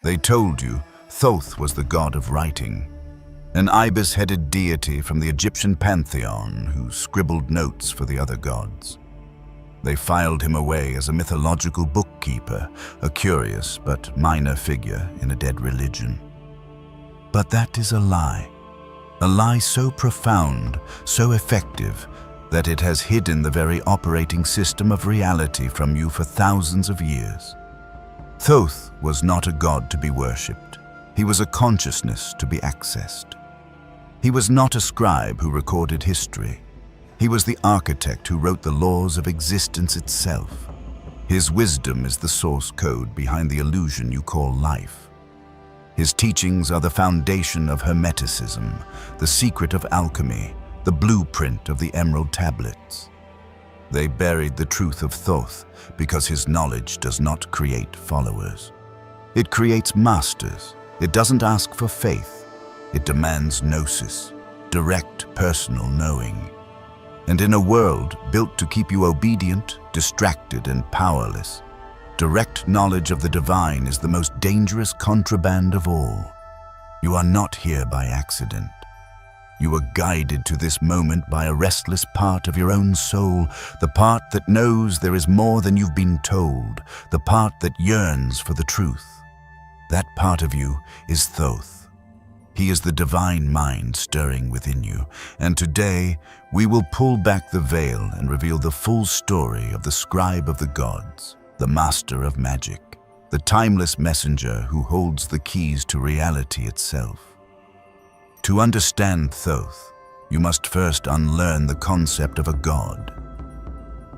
They told you Thoth was the god of writing, an ibis-headed deity from the Egyptian pantheon who scribbled notes for the other gods. They filed him away as a mythological bookkeeper, a curious but minor figure in a dead religion. But that is a lie so profound, so effective, that it has hidden the very operating system of reality from you for thousands of years. Thoth was not a god to be worshipped. He was a consciousness to be accessed. He was not a scribe who recorded history. He was the architect who wrote the laws of existence itself. His wisdom is the source code behind the illusion you call life. His teachings are the foundation of Hermeticism, the secret of alchemy, the blueprint of the Emerald Tablets. They buried the truth of Thoth because his knowledge does not create followers. It creates masters. It doesn't ask for faith. It demands gnosis, direct personal knowing. And in a world built to keep you obedient, distracted, and powerless, direct knowledge of the divine is the most dangerous contraband of all. You are not here by accident. You are guided to this moment by a restless part of your own soul, the part that knows there is more than you've been told, the part that yearns for the truth. That part of you is Thoth. He is the divine mind stirring within you, and today we will pull back the veil and reveal the full story of the scribe of the gods, the master of magic, the timeless messenger who holds the keys to reality itself. To understand Thoth, you must first unlearn the concept of a god.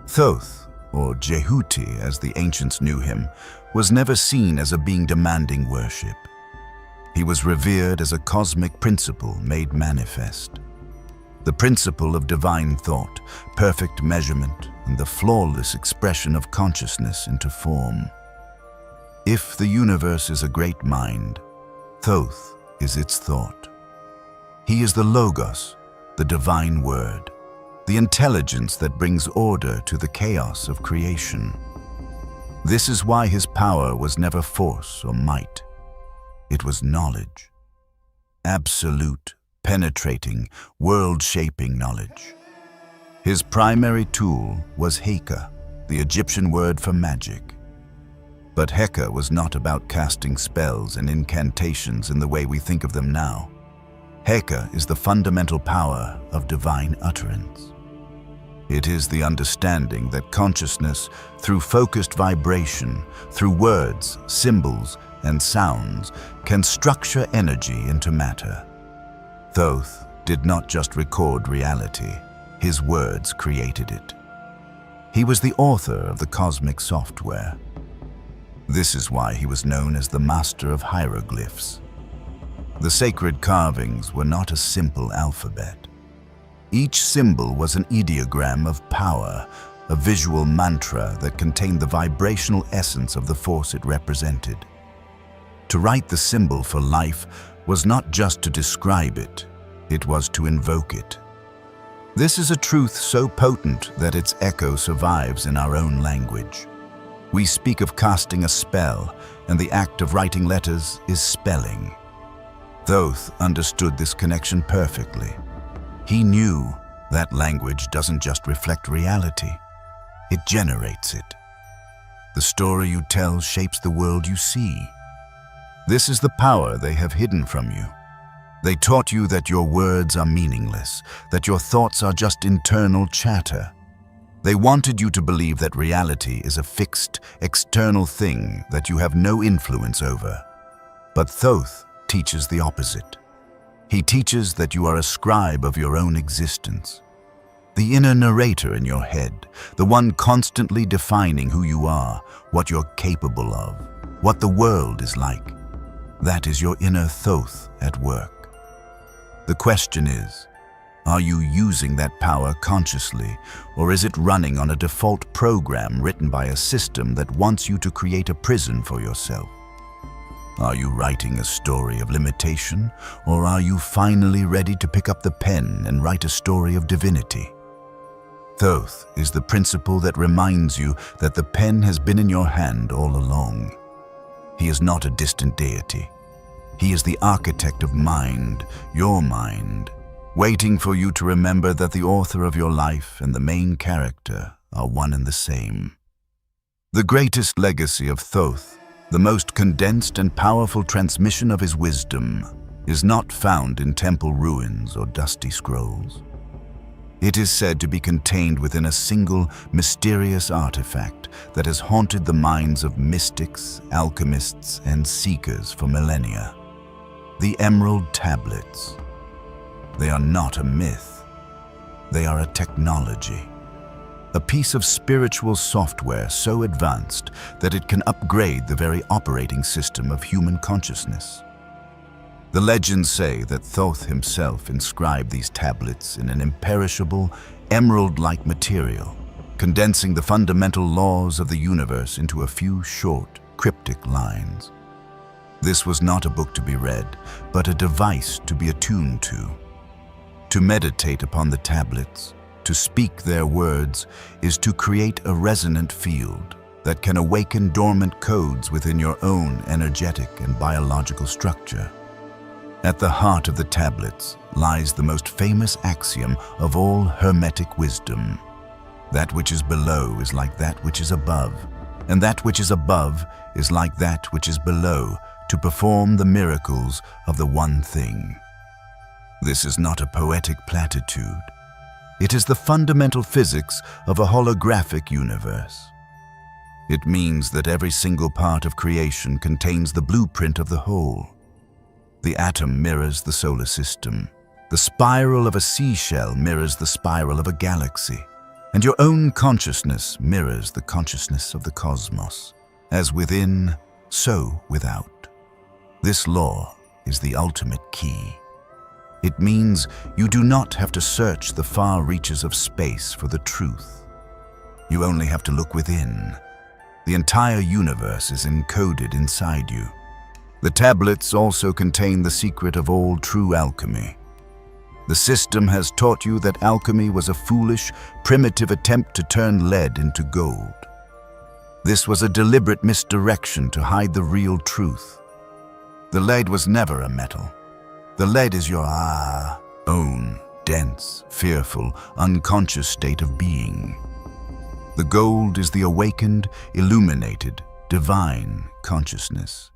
Thoth, or Jehuti as the ancients knew him, was never seen as a being demanding worship. He was revered as a cosmic principle made manifest. The principle of divine thought, perfect measurement, and the flawless expression of consciousness into form. If the universe is a great mind, Thoth is its thought. He is the Logos, the divine word, the intelligence that brings order to the chaos of creation. This is why his power was never force or might. It was knowledge. Absolute, penetrating, world-shaping knowledge. His primary tool was Heka, the Egyptian word for magic. But Heka was not about casting spells and incantations in the way we think of them now. Heka is the fundamental power of divine utterance. It is the understanding that consciousness, through focused vibration, through words, symbols, and sounds, can structure energy into matter. Thoth did not just record reality, his words created it. He was the author of the cosmic software. This is why he was known as the master of hieroglyphs. The sacred carvings were not a simple alphabet. Each symbol was an ideogram of power, a visual mantra that contained the vibrational essence of the force it represented. To write the symbol for life was not just to describe it, it was to invoke it. This is a truth so potent that its echo survives in our own language. We speak of casting a spell, and the act of writing letters is spelling. Thoth understood this connection perfectly. He knew that language doesn't just reflect reality, it generates it. The story you tell shapes the world you see. This is the power they have hidden from you. They taught you that your words are meaningless, that your thoughts are just internal chatter. They wanted you to believe that reality is a fixed, external thing that you have no influence over. But Thoth teaches the opposite. He teaches that you are a scribe of your own existence. The inner narrator in your head, the one constantly defining who you are, what you're capable of, what the world is like. That is your inner Thoth at work. The question is, are you using that power consciously, or is it running on a default program written by a system that wants you to create a prison for yourself? Are you writing a story of limitation, or are you finally ready to pick up the pen and write a story of divinity? Thoth is the principle that reminds you that the pen has been in your hand all along. He is not a distant deity. He is the architect of mind, your mind, waiting for you to remember that the author of your life and the main character are one and the same. The greatest legacy of Thoth, the most condensed and powerful transmission of his wisdom, is not found in temple ruins or dusty scrolls. It is said to be contained within a single mysterious artifact that has haunted the minds of mystics, alchemists, and seekers for millennia. The Emerald Tablets. They are not a myth. They are a technology. A piece of spiritual software so advanced that it can upgrade the very operating system of human consciousness. The legends say that Thoth himself inscribed these tablets in an imperishable, emerald-like material, condensing the fundamental laws of the universe into a few short, cryptic lines. This was not a book to be read, but a device to be attuned to. To meditate upon the tablets, to speak their words, is to create a resonant field that can awaken dormant codes within your own energetic and biological structure. At the heart of the tablets lies the most famous axiom of all Hermetic wisdom. That which is below is like that which is above, and that which is above is like that which is below, to perform the miracles of the one thing. This is not a poetic platitude. It is the fundamental physics of a holographic universe. It means that every single part of creation contains the blueprint of the whole. The atom mirrors the solar system. The spiral of a seashell mirrors the spiral of a galaxy. And your own consciousness mirrors the consciousness of the cosmos. As within, so without. This law is the ultimate key. It means you do not have to search the far reaches of space for the truth. You only have to look within. The entire universe is encoded inside you. The tablets also contain the secret of all true alchemy. The system has taught you that alchemy was a foolish, primitive attempt to turn lead into gold. This was a deliberate misdirection to hide the real truth. The lead was never a metal. The lead is your own dense, fearful, unconscious state of being. The gold is the awakened, illuminated, divine consciousness.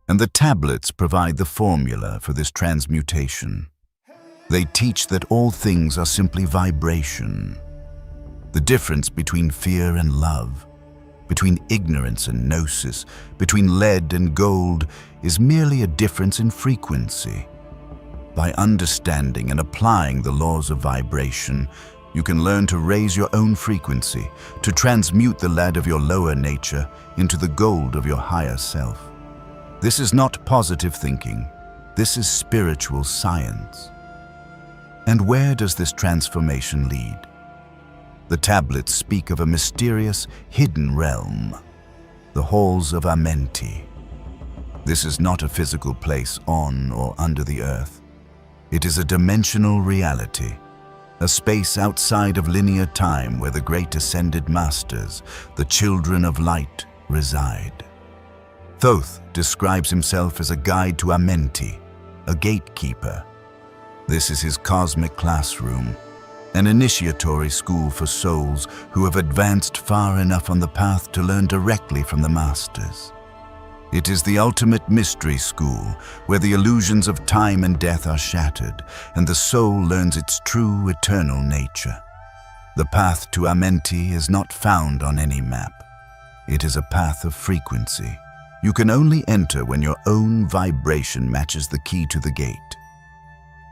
And the tablets provide the formula for this transmutation. They teach that all things are simply vibration. The difference between fear and love, between ignorance and gnosis, between lead and gold, is merely a difference in frequency. By understanding and applying the laws of vibration, you can learn to raise your own frequency, to transmute the lead of your lower nature into the gold of your higher self. This is not positive thinking. This is spiritual science. And where does this transformation lead? The tablets speak of a mysterious, hidden realm, the halls of Amenti. This is not a physical place on or under the earth. It is a dimensional reality, a space outside of linear time where the great ascended masters, the children of light, reside. Thoth describes himself as a guide to Amenti, a gatekeeper. This is his cosmic classroom, an initiatory school for souls who have advanced far enough on the path to learn directly from the masters. It is the ultimate mystery school where the illusions of time and death are shattered and the soul learns its true eternal nature. The path to Amenti is not found on any map. It is a path of frequency. You can only enter when your own vibration matches the key to the gate.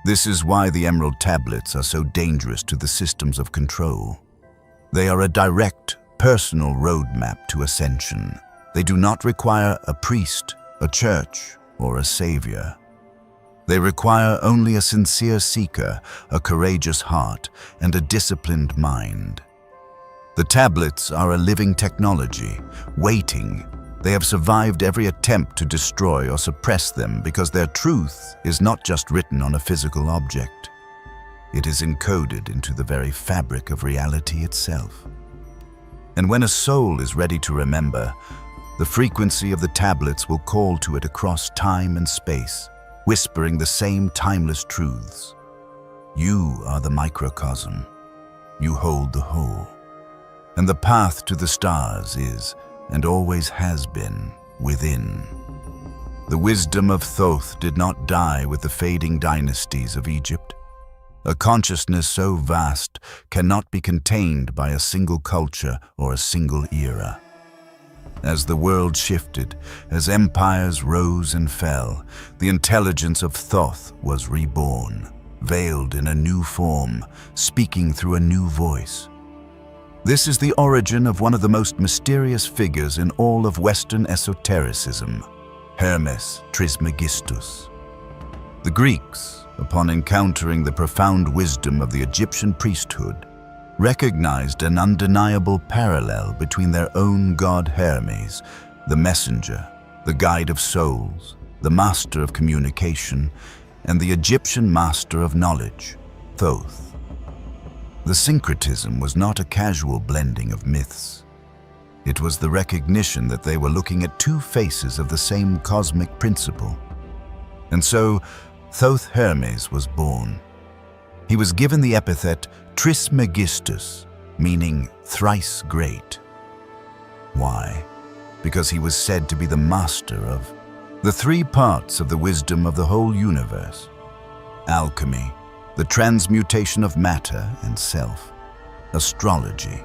This is why the Emerald Tablets are so dangerous to the systems of control. They are a direct, personal roadmap to ascension. They do not require a priest, a church, or a savior. They require only a sincere seeker, a courageous heart, and a disciplined mind. The tablets are a living technology, waiting. They have survived every attempt to destroy or suppress them because their truth is not just written on a physical object. It is encoded into the very fabric of reality itself. And when a soul is ready to remember, The frequency of the tablets will call to it across time and space, whispering the same timeless truths. You are the microcosm. You hold the whole. And the path to the stars is, and always has been, within. The wisdom of Thoth did not die with the fading dynasties of Egypt. A consciousness so vast cannot be contained by a single culture or a single era. As the world shifted, as empires rose and fell, the intelligence of Thoth was reborn, veiled in a new form, speaking through a new voice. This is the origin of one of the most mysterious figures in all of Western esotericism, Hermes Trismegistus. The Greeks, upon encountering the profound wisdom of the Egyptian priesthood, recognized an undeniable parallel between their own god Hermes, the messenger, the guide of souls, the master of communication, and the Egyptian master of knowledge, Thoth. The syncretism was not a casual blending of myths. It was the recognition that they were looking at two faces of the same cosmic principle. And so, Thoth Hermes was born. He was given the epithet Trismegistus, meaning thrice great. Why? Because he was said to be the master of the three parts of the wisdom of the whole universe: alchemy, the transmutation of matter and self; astrology,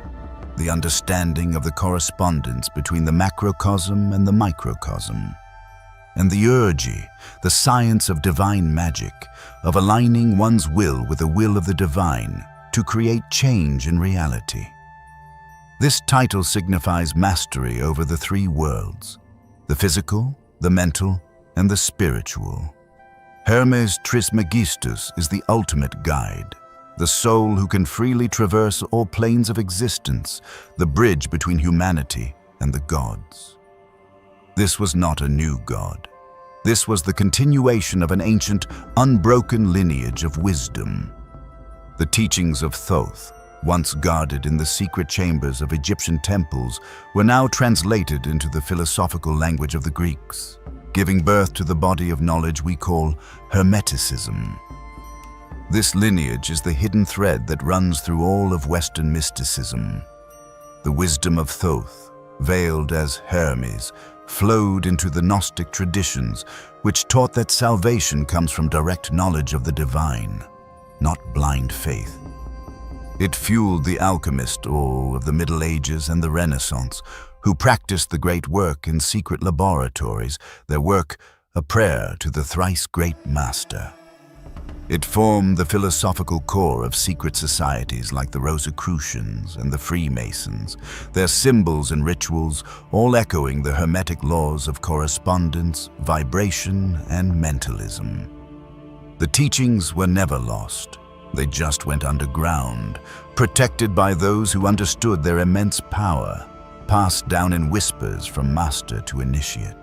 the understanding of the correspondence between the macrocosm and the microcosm; and the urgy, the science of divine magic, of aligning one's will with the will of the divine to create change in reality. This title signifies mastery over the three worlds: the physical, the mental, and the spiritual. Hermes Trismegistus is the ultimate guide, the soul who can freely traverse all planes of existence, the bridge between humanity and the gods. This was not a new god. This was the continuation of an ancient, unbroken lineage of wisdom. The teachings of Thoth, once guarded in the secret chambers of Egyptian temples, were now translated into the philosophical language of the Greeks, giving birth to the body of knowledge we call Hermeticism. This lineage is the hidden thread that runs through all of Western mysticism. The wisdom of Thoth, veiled as Hermes, flowed into the Gnostic traditions, which taught that salvation comes from direct knowledge of the divine, not blind faith. It fueled the alchemist of the Middle Ages and the Renaissance, who practiced the great work in secret laboratories, their work a prayer to the thrice great master. It formed the philosophical core of secret societies like the Rosicrucians and the Freemasons, their symbols and rituals all echoing the Hermetic laws of correspondence, vibration, and mentalism. The teachings were never lost. They just went underground, protected by those who understood their immense power, passed down in whispers from master to initiate.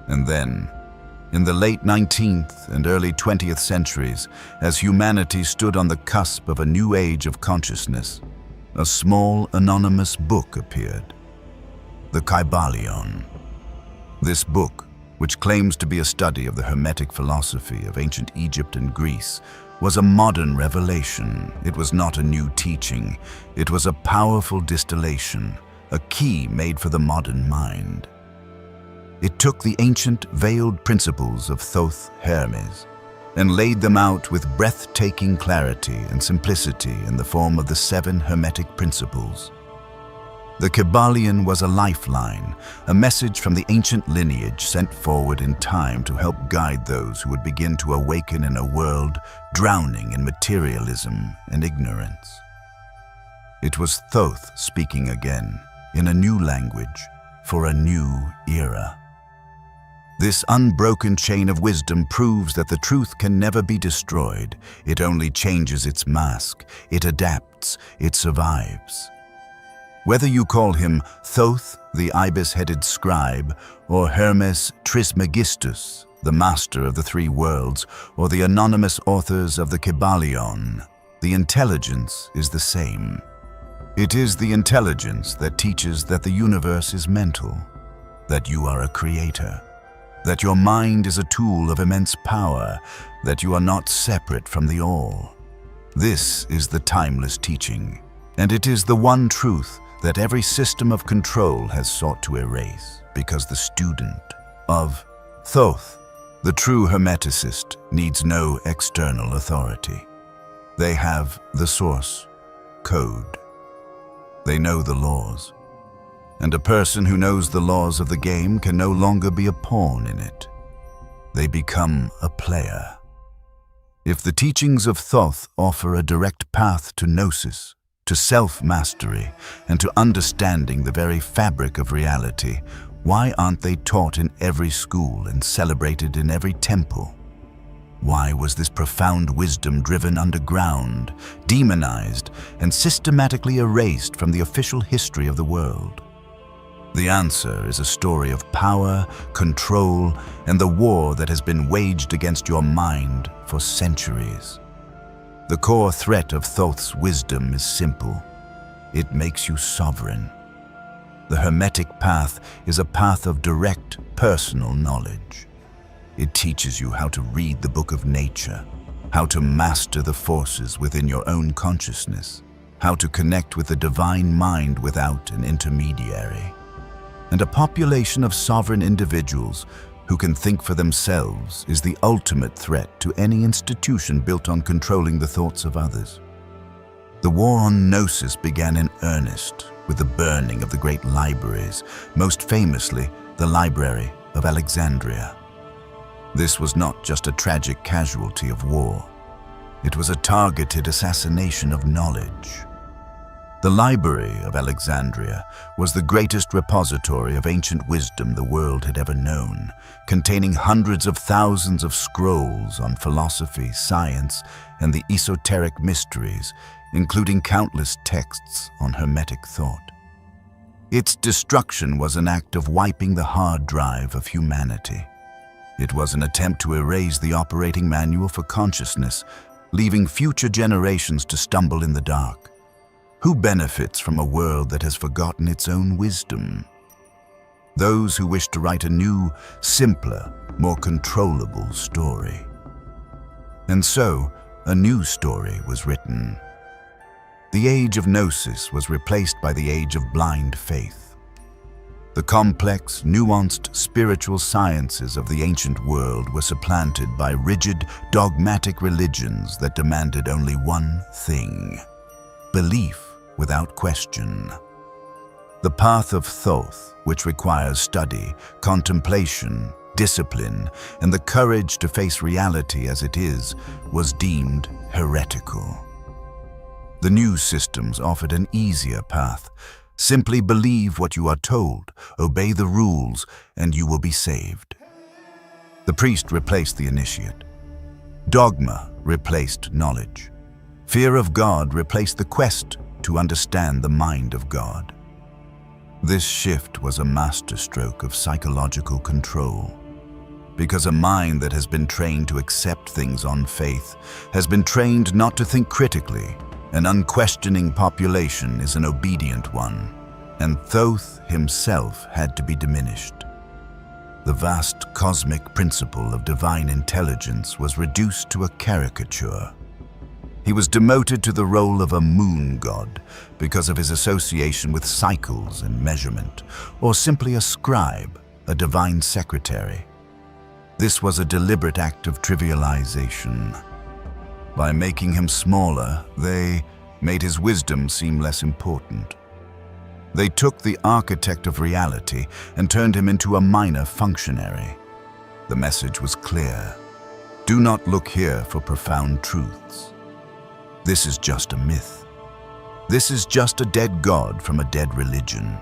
And then, in the late 19th and early 20th centuries, as humanity stood on the cusp of a new age of consciousness, a small anonymous book appeared, the Kybalion. This book, which claims to be a study of the Hermetic philosophy of ancient Egypt and Greece, was a modern revelation. It was not a new teaching. It was a powerful distillation, a key made for the modern mind. It took the ancient veiled principles of Thoth Hermes and laid them out with breathtaking clarity and simplicity in the form of the 7 Hermetic principles. The Kybalion was a lifeline, a message from the ancient lineage sent forward in time to help guide those who would begin to awaken in a world drowning in materialism and ignorance. It was Thoth speaking again, in a new language, for a new era. This unbroken chain of wisdom proves that the truth can never be destroyed. It only changes its mask, it adapts, it survives. Whether you call him Thoth, the ibis-headed scribe, or Hermes Trismegistus, the master of the 3 worlds, or the anonymous authors of the Kybalion, the intelligence is the same. It is the intelligence that teaches that the universe is mental, that you are a creator, that your mind is a tool of immense power, that you are not separate from the all. This is the timeless teaching, and it is the one truth that every system of control has sought to erase, because the student of Thoth, the true Hermeticist, needs no external authority. They have the source code. They know the laws. And a person who knows the laws of the game can no longer be a pawn in it. They become a player. If the teachings of Thoth offer a direct path to gnosis, to self-mastery, and to understanding the very fabric of reality, why aren't they taught in every school and celebrated in every temple? Why was this profound wisdom driven underground, demonized, and systematically erased from the official history of the world? The answer is a story of power, control, and the war that has been waged against your mind for centuries. The core threat of Thoth's wisdom is simple. It makes you sovereign. The Hermetic path is a path of direct, personal knowledge. It teaches you how to read the book of nature, how to master the forces within your own consciousness, how to connect with the divine mind without an intermediary. And a population of sovereign individuals who can think for themselves is the ultimate threat to any institution built on controlling the thoughts of others. The war on gnosis began in earnest with the burning of the great libraries, most famously the Library of Alexandria. This was not just a tragic casualty of war. It was a targeted assassination of knowledge. The Library of Alexandria was the greatest repository of ancient wisdom the world had ever known, containing hundreds of thousands of scrolls on philosophy, science, and the esoteric mysteries, including countless texts on Hermetic thought. Its destruction was an act of wiping the hard drive of humanity. It was an attempt to erase the operating manual for consciousness, leaving future generations to stumble in the dark. Who benefits from a world that has forgotten its own wisdom? Those who wish to write a new, simpler, more controllable story. And so, a new story was written. The age of gnosis was replaced by the age of blind faith. The complex, nuanced spiritual sciences of the ancient world were supplanted by rigid, dogmatic religions that demanded only one thing: belief without question. The path of Thoth, which requires study, contemplation, discipline, and the courage to face reality as it is, was deemed heretical. The new systems offered an easier path. Simply believe what you are told, obey the rules, and you will be saved. The priest replaced the initiate. Dogma replaced knowledge. Fear of God replaced the quest to understand the mind of God. This shift was a masterstroke of psychological control, because a mind that has been trained to accept things on faith has been trained not to think critically. An unquestioning population is an obedient one, and Thoth himself had to be diminished. The vast cosmic principle of divine intelligence was reduced to a caricature. He was demoted to the role of a moon god because of his association with cycles and measurement, or simply a scribe, a divine secretary. This was a deliberate act of trivialization. By making him smaller, they made his wisdom seem less important. They took the architect of reality and turned him into a minor functionary. The message was clear. Do not look here for profound truths. This is just a myth. This is just a dead god from a dead religion.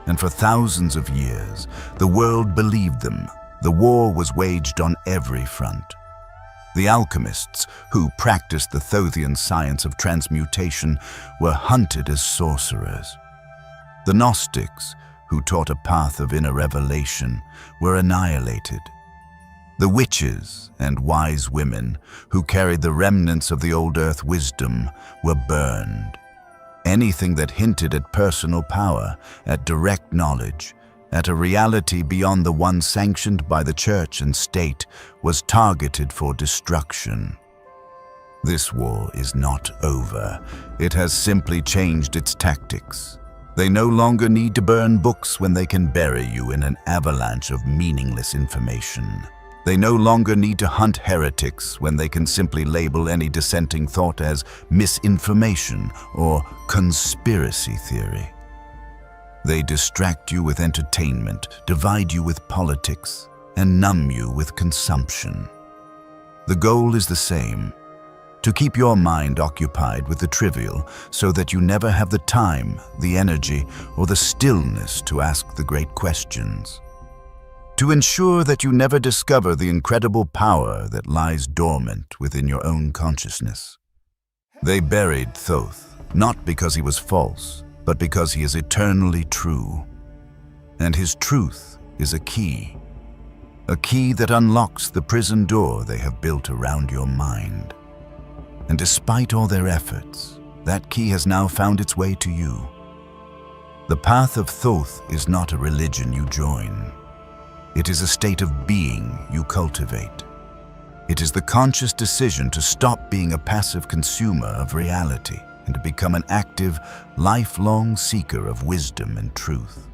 And for thousands of years, the world believed them. The war was waged on every front. The alchemists, who practiced the Thothian science of transmutation, were hunted as sorcerers. The Gnostics, who taught a path of inner revelation, were annihilated. The witches and wise women, who carried the remnants of the old earth wisdom, were burned. Anything that hinted at personal power, at direct knowledge, at a reality beyond the one sanctioned by the church and state, was targeted for destruction. This war is not over. It has simply changed its tactics. They no longer need to burn books when they can bury you in an avalanche of meaningless information. They no longer need to hunt heretics when they can simply label any dissenting thought as misinformation or conspiracy theory. They distract you with entertainment, divide you with politics, and numb you with consumption. The goal is the same: to keep your mind occupied with the trivial so that you never have the time, the energy, or the stillness to ask the great questions. To ensure that you never discover the incredible power that lies dormant within your own consciousness. They buried Thoth, not because he was false, but because he is eternally true. And his truth is a key that unlocks the prison door they have built around your mind. And despite all their efforts, that key has now found its way to you. The path of Thoth is not a religion you join. It is a state of being you cultivate. It is the conscious decision to stop being a passive consumer of reality and to become an active, lifelong seeker of wisdom and truth.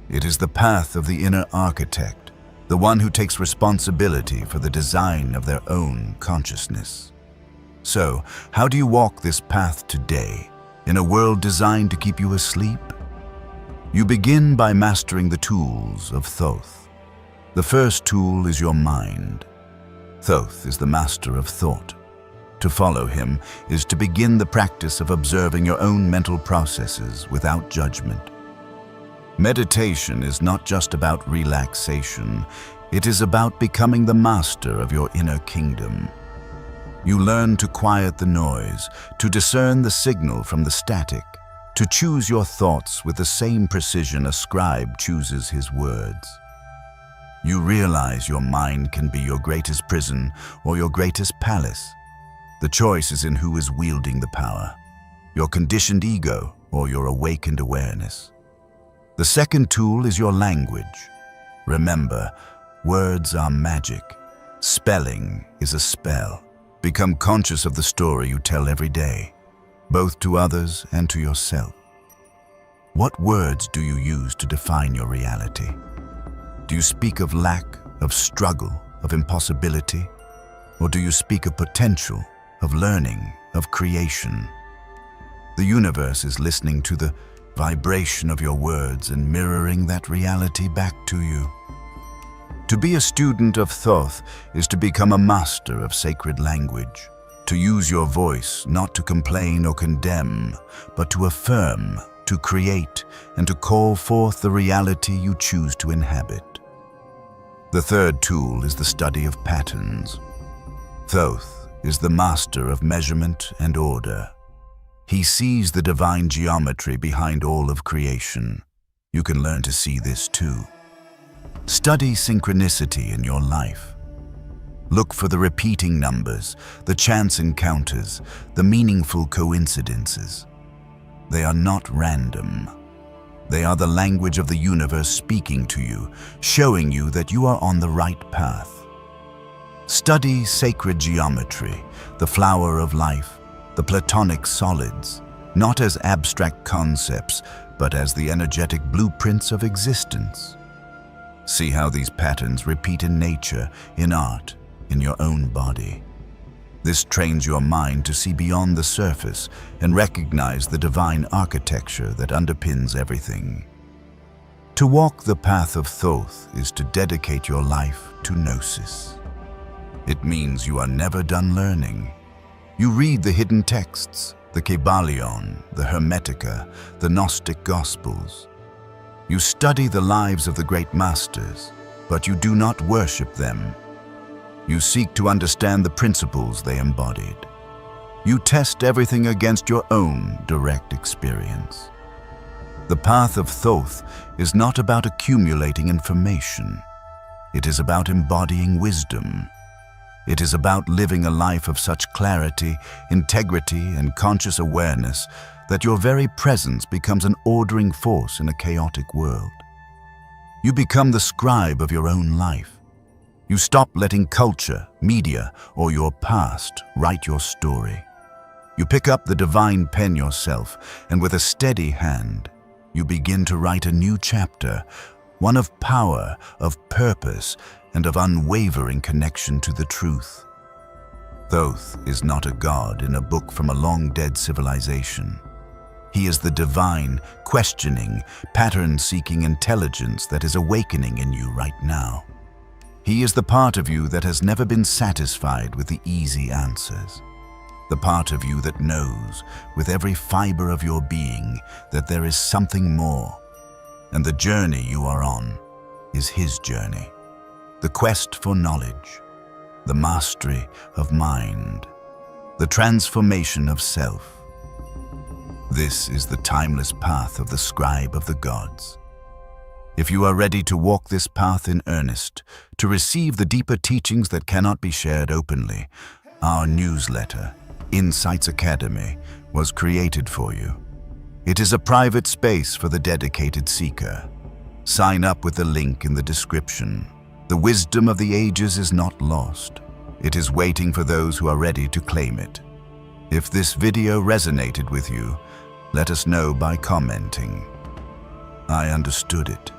It is the path of the inner architect, the one who takes responsibility for the design of their own consciousness. So, how do you walk this path today, in a world designed to keep you asleep? You begin by mastering the tools of Thoth. The first tool is your mind. Thoth is the master of thought. To follow him is to begin the practice of observing your own mental processes without judgment. Meditation is not just about relaxation, it is about becoming the master of your inner kingdom. You learn to quiet the noise, to discern the signal from the static, to choose your thoughts with the same precision a scribe chooses his words. You realize your mind can be your greatest prison or your greatest palace. The choice is in who is wielding the power, your conditioned ego or your awakened awareness. The second tool is your language. Remember, words are magic. Spelling is a spell. Become conscious of the story you tell every day, both to others and to yourself. What words do you use to define your reality? Do you speak of lack, of struggle, of impossibility? Or do you speak of potential, of learning, of creation? The universe is listening to the vibration of your words and mirroring that reality back to you. To be a student of Thoth is to become a master of sacred language, to use your voice not to complain or condemn, but to affirm, to create, and to call forth the reality you choose to inhabit. The third tool is the study of patterns. Thoth is the master of measurement and order. He sees the divine geometry behind all of creation. You can learn to see this too. Study synchronicity in your life. Look for the repeating numbers, the chance encounters, the meaningful coincidences. They are not random. They are the language of the universe speaking to you, showing you that you are on the right path. Study sacred geometry, the flower of life, the Platonic solids, not as abstract concepts, but as the energetic blueprints of existence. See how these patterns repeat in nature, in art, in your own body. This trains your mind to see beyond the surface and recognize the divine architecture that underpins everything. To walk the path of Thoth is to dedicate your life to gnosis. It means you are never done learning. You read the hidden texts, the Kybalion, the Hermetica, the Gnostic Gospels. You study the lives of the great masters, but you do not worship them. You seek to understand the principles they embodied. You test everything against your own direct experience. The path of Thoth is not about accumulating information. It is about embodying wisdom. It is about living a life of such clarity, integrity, and conscious awareness that your very presence becomes an ordering force in a chaotic world. You become the scribe of your own life. You stop letting culture, media, or your past write your story. You pick up the divine pen yourself, and with a steady hand, you begin to write a new chapter, one of power, of purpose, and of unwavering connection to the truth. Thoth is not a god in a book from a long-dead civilization. He is the divine, questioning, pattern-seeking intelligence that is awakening in you right now. He is the part of you that has never been satisfied with the easy answers. The part of you that knows, with every fiber of your being, that there is something more. And the journey you are on is his journey. The quest for knowledge, the mastery of mind, the transformation of self. This is the timeless path of the scribe of the gods. If you are ready to walk this path in earnest, to receive the deeper teachings that cannot be shared openly, our newsletter, Insights Academy, was created for you. It is a private space for the dedicated seeker. Sign up with the link in the description. The wisdom of the ages is not lost. It is waiting for those who are ready to claim it. If this video resonated with you, let us know by commenting. I understood it.